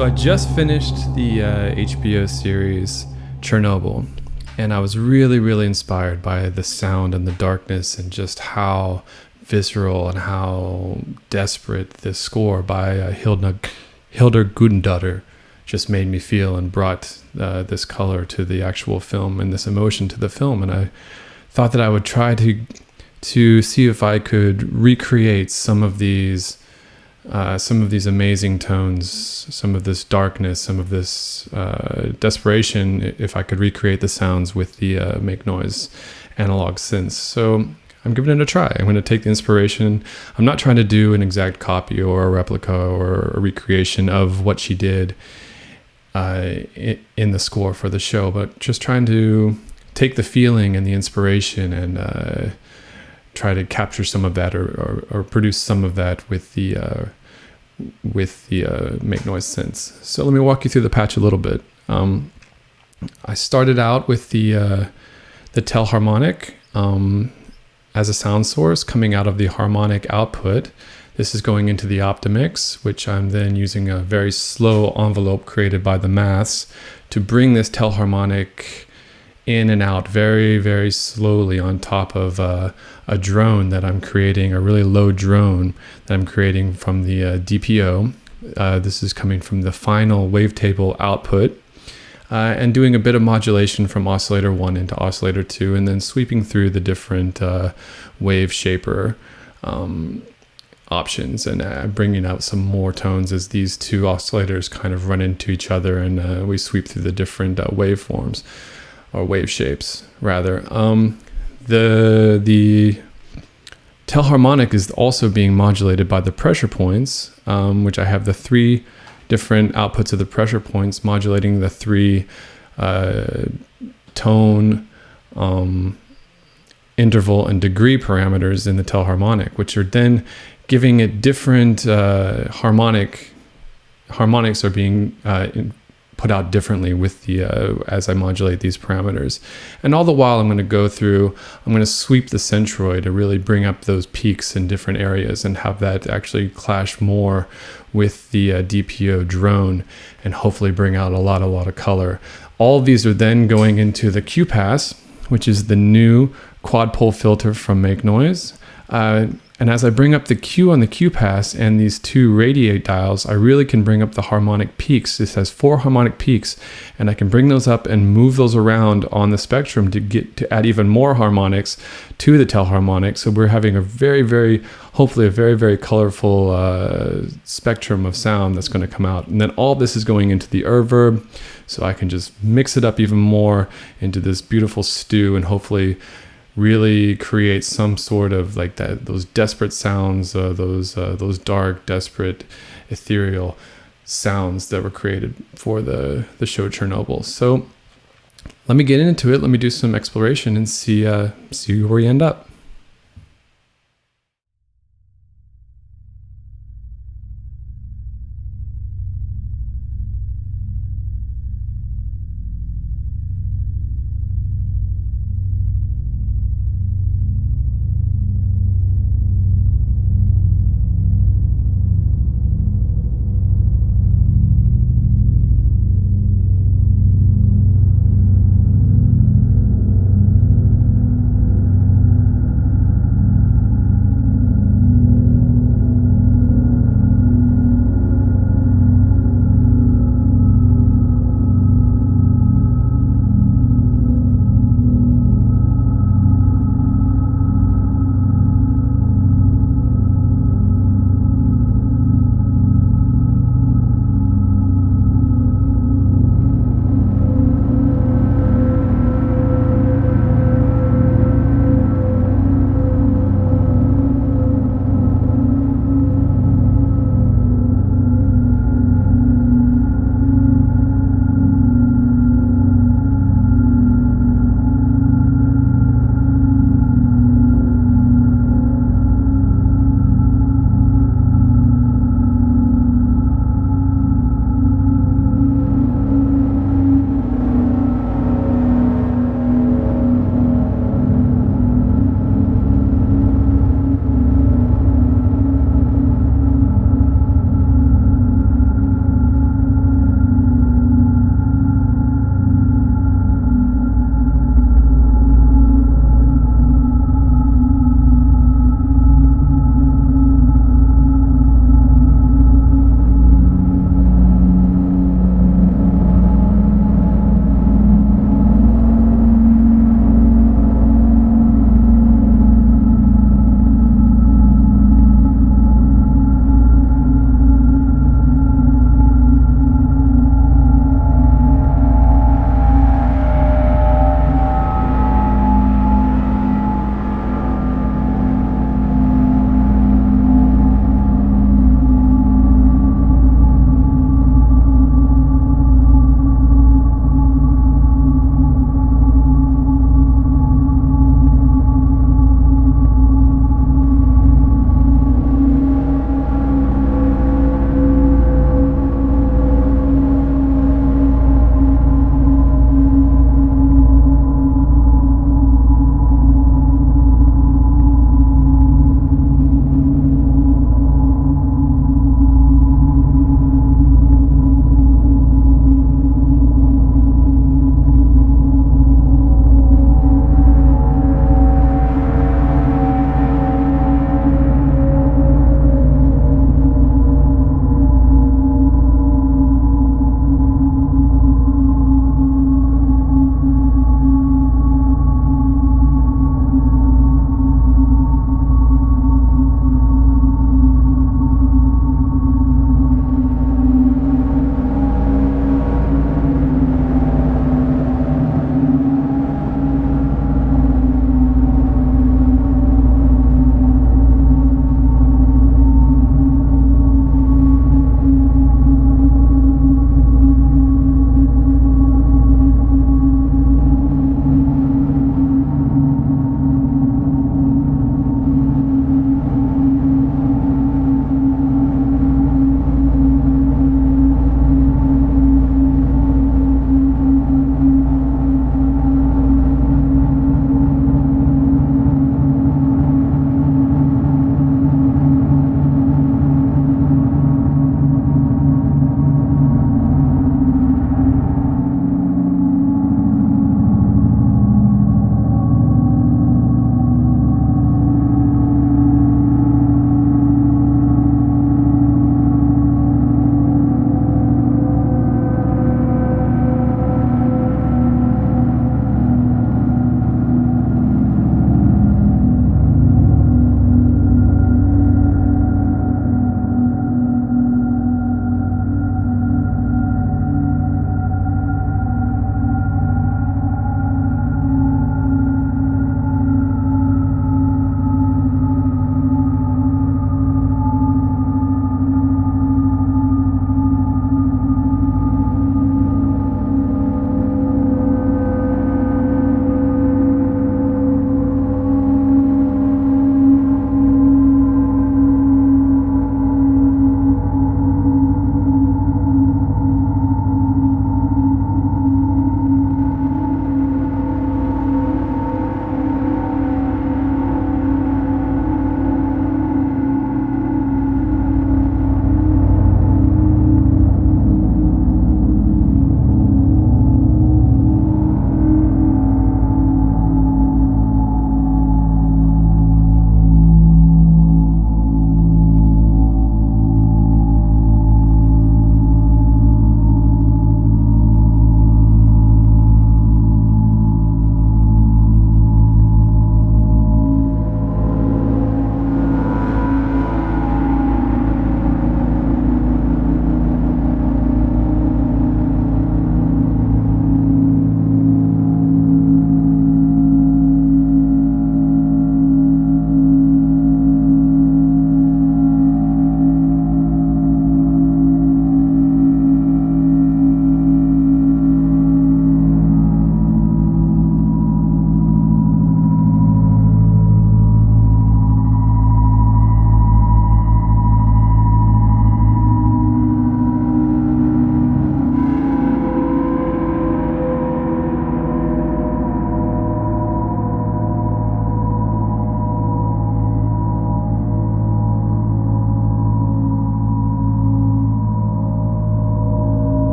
So I just finished the HBO series Chernobyl, and I was really inspired by the sound and the darkness and just how visceral and how desperate this score by Hildur Gudnadottir just made me feel and brought this color to the actual film and this emotion to the film. And I thought that I would try to see if I could recreate some of these amazing tones, some of this darkness, some of this desperation, if I could recreate the sounds with the Make Noise analog synths. So I'm giving it a try. I'm going to take the inspiration. I'm not trying to do an exact copy or a replica or a recreation of what she did in the score for the show, but just trying to take the feeling and the inspiration and try to capture some of that or produce some of that with the Make Noise synths. So let me walk you through the patch a little bit. I started out with the telharmonic as a sound source coming out of the harmonic output. This is going into the Optimix, which I'm then using a very slow envelope created by the Maths to bring this telharmonic in and out very slowly on top of a drone that I'm creating, a really low drone that I'm creating from the DPO. This is coming from the final wavetable output and doing a bit of modulation from oscillator 1 into oscillator 2 and then sweeping through the different wave shaper options and bringing out some more tones as these two oscillators kind of run into each other and we sweep through the different waveforms. Or wave shapes, rather. The telharmonic is also being modulated by the pressure points, which I have the three different outputs of the pressure points modulating the three tone, interval, and degree parameters in the telharmonic, which are then giving it different harmonics are being put out differently with the as I modulate these parameters. And all the while I'm going to sweep the centroid to really bring up those peaks in different areas and have that actually clash more with the DPO drone and hopefully bring out a lot of color. All of these are then going into the Q Pass, which is the new quad pole filter from Make Noise. And as I bring up the Q on the Q Pass and these two radiate dials, I really can bring up the harmonic peaks. This has 4 harmonic peaks, and I can bring those up and move those around on the spectrum to add even more harmonics to the telharmonic. So we're having hopefully a very colorful spectrum of sound that's going to come out. And then all this is going into the reverb, so I can just mix it up even more into this beautiful stew and hopefully really create some sort of like those desperate sounds, those dark, desperate, ethereal sounds that were created for the show Chernobyl. So let me get into it. Let me do some exploration and see where we end up.